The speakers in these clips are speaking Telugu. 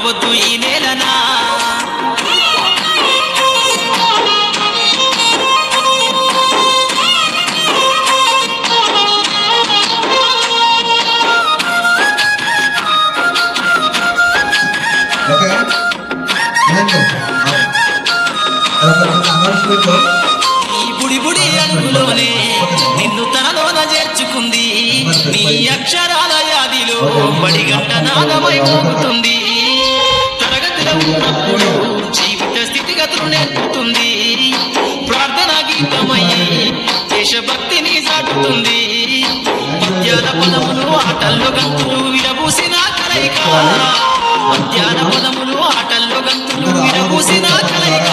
మరువద్దు ఈ నేలనా. ఈ బుడి బుడి అడుగులోనే నిన్ను తనలోన చేర్చుకుంది. నీ అక్షరాల యాదిలో బడిగంట నాదమై మోగుతుంది. తరగతిలో ఉన్నప్పుడు జీవిత స్థితిగతులు నేర్పుతుంది. ప్రార్థన గీతమై దేశభక్తిని సాటుతుంది. పద్యాల పదములు ఆటల్లో గంతులు విరబూసిన కలయిక. పద్యాల పదములు ఆటల్లో గంతులు విరబూసిన కలయిక.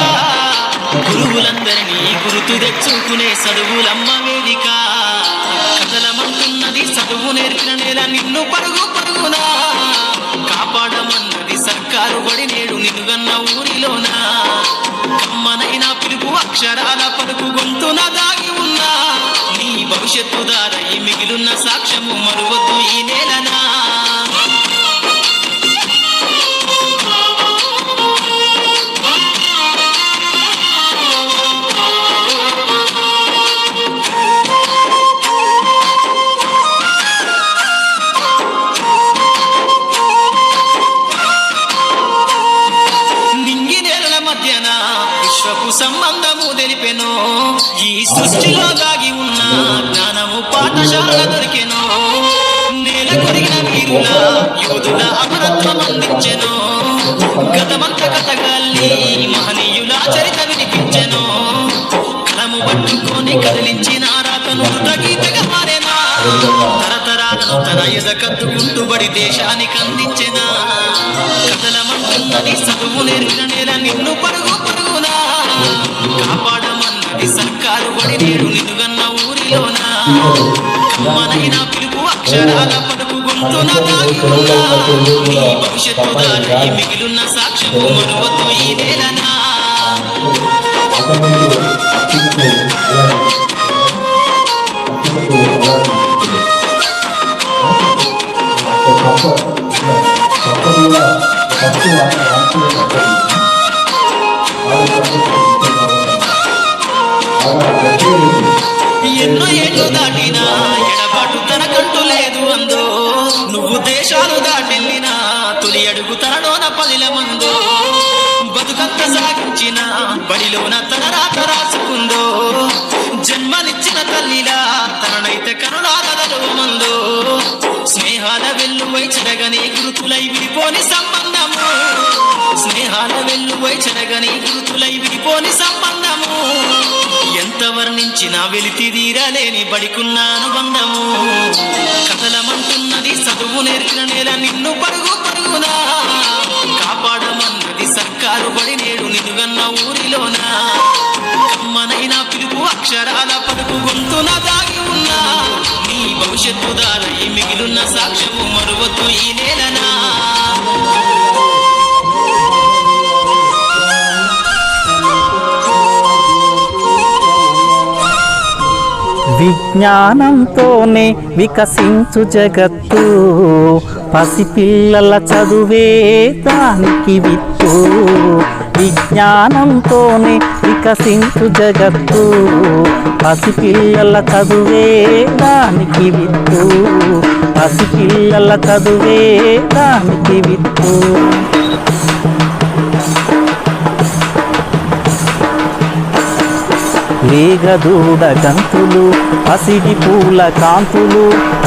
గురువులందరినీ గుర్తు తెచ్చుకునే చదువులమ్మ వేదిక. కదలమంటున్నది చదువు నేర్పిన నేల నిన్ను పరుగు పరుగునా. కాపాడమన్నది సర్కారు బడి నేడు నిన్నుగన్న ఊరిలోనా. కమ్మనైనా పిలుపు అక్షరాల పలుకు గొంతున దాగి ఉన్నా. నీ భవిష్యత్తు దారై మిగిలిన సాక్ష్యము మరువద్దు ఈ నేలనా. విశ్వపు సంబంధము తెలిపెను. ఈ సృష్టిలో దాగి ఉన్న జ్ఞానము పాఠశాల దొరికెను. నేల కొరిగిన వీరుల యోధుల అమరత్వం అందించెను. గతమంత కథగాల్ని మహనీయుల చరిత వినిపించెను. కలము పట్టుకొని కదిలించిన రాతను గీతగా మారేనా. తరతరాలను తన ఎద కత్తుకుంటూ బడి దేశానికి అందించెన. కథలమంటున్నది చదువు నేర్పిన నేల నిన్ను పరుగు పరుగునా. కాపాడమన్నది సర్కారు బడి నేడు నిన్నుగన్న ఊరిలోనా. కమ్మనైనా పిలుపు అక్షరాల పలుకు గొంతున దాగి ఉన్నా. నీ భవిష్యత్తు దారై మిగిలిన సాక్ష్యము మరువద్దు ఈ నేలనా. ఎన్నో ఏళ్ళు దాటినా ఎడబాటు తనకంటూ లేదు అందో. నువ్వు దేశాలు దాటెళ్ళినా తొలి అడుగు తనలోన పదిల మందో. బతుకంత సాగించిన బడిలోన తన రాత రాసుకుందో. జన్మనిచ్చిన తల్లిలా తననైతే కరుణాగదలు మందో. స్నేహాల వెల్లువై చెరగని గురుతులై విడిపోని సంబంధము. స్నేహాల వెల్లువై చెరగని గురుతులై విడిపోని సంబంధము. ఎంత వర్ణించినా వెలితి తీరలేని బడికున్న అనుబంధము. కథలమంటున్నది చదువు నేర్పిన నేల నిన్ను పరుగు పరుగునా. కాపాడమన్నది సర్కారు బడి నేడు నిన్నుగన్న ఊరిలోనా. కమ్మనైనా పిలుపు అక్షరాల పలుకు గొంతున దాగి ఉన్నా. నీ భవిష్యత్తు దారై మిగిలిన సాక్ష్యము మరువద్దు ఈ నేలనా. విజ్ఞానంతోనే వికసించు జగత్తు. పసిపిల్లల చదువే దానికి విత్తు. విజ్ఞానంతోనే వికసించు జగత్తు. పసిపిల్లల చదువే దానికి విత్తు. పసిపిల్లల చదువే దానికి విత్తు. లేగదూడ గంతులు పసిడి పూల కాంతులు.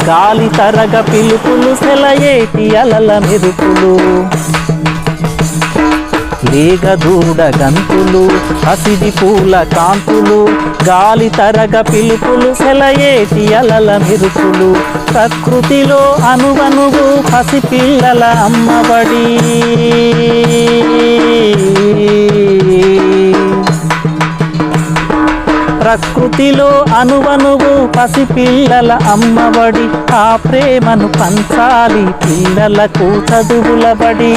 గాలి తరగ పిలుపులు సెలయేటి అలల మెరుపులు. లేగదూడ గంతులు పసిడి పూల కాంతులు. గాలి తరగ పిలుపులు సెలయేటి అలల మెరుపులు. ప్రకృతిలో అనువనువు పసిపిల్లల అమ్మబడి. ప్రకృతిలో అనువనువు పసిపిల్లల అమ్మబడి. ఆ ప్రేమను పంచాలి పిల్లలకు చదువుల బడి.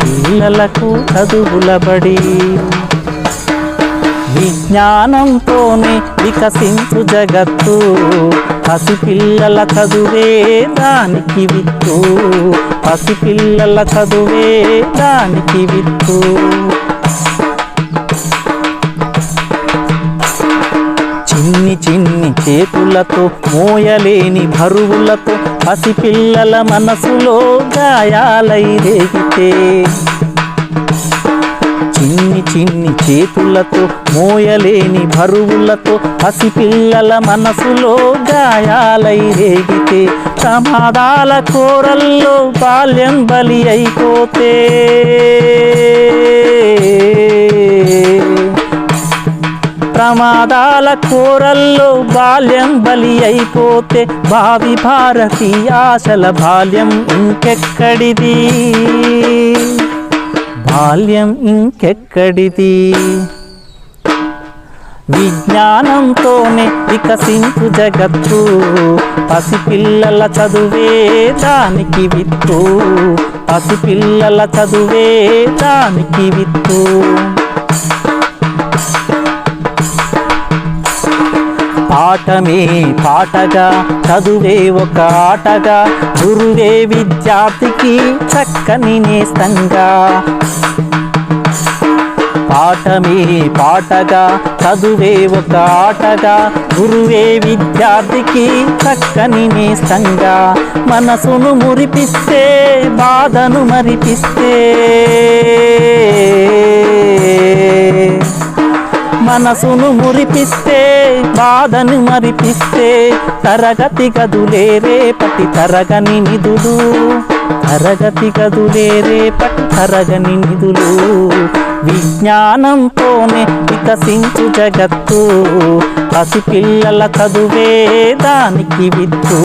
పిల్లలకు చదువుల బడి. విజ్ఞానంతోనే వికసించు జగత్తు. పసిపిల్లల చదువే దానికి విత్తు, పసిపిల్లల చదువే దానికి విత్తు. చిన్ని చిన్ని చేతులతో మోయలేని బరువులతో పసిపిల్లల మనసులో గాయాలై రేగితే, చిన్ని చిన్ని చేతులతో మోయలేని బరువులతో పసిపిల్లల మనసులో గాయాలై రేగితే, ప్రమాదాల కోరల్లో బాల్యం బలి అయిపోతే, ప్రమాదాల కోరల్లో బాల్యం బలి అయిపోతే, భావి భారతి ఆశల బాల్యం ఇంకెక్కడిది, బాల్యం ఇంకెక్కడిది. విజ్ఞానంతోనే వికసించు జగత్తు, పసిపిల్లల చదువే దానికి విత్తు, పసిపిల్లల చదువే దానికి విత్తు. పాఠమే పాటగా చదువే ఒక ఆటగా, గురువే విద్యార్థికి చక్కని నేస్తంగా. పాఠమే పాటగా చదువే ఒక ఆటగా, గురువే విద్యార్థికి చక్కని నేస్తంగా. మనసును మురిపిస్తే బాధను మరిపిస్తే, మనసును మురిపిస్తే బాధను మరిపిస్తే, తరగతి గదులే రేపటి తరగని నిధులు, తరగతి గదులే రేపటి తరగని నిధులు. విజ్ఞానంతోనే వికసించు జగత్తు, పసిపిల్లల చదువే దానికి విత్తు.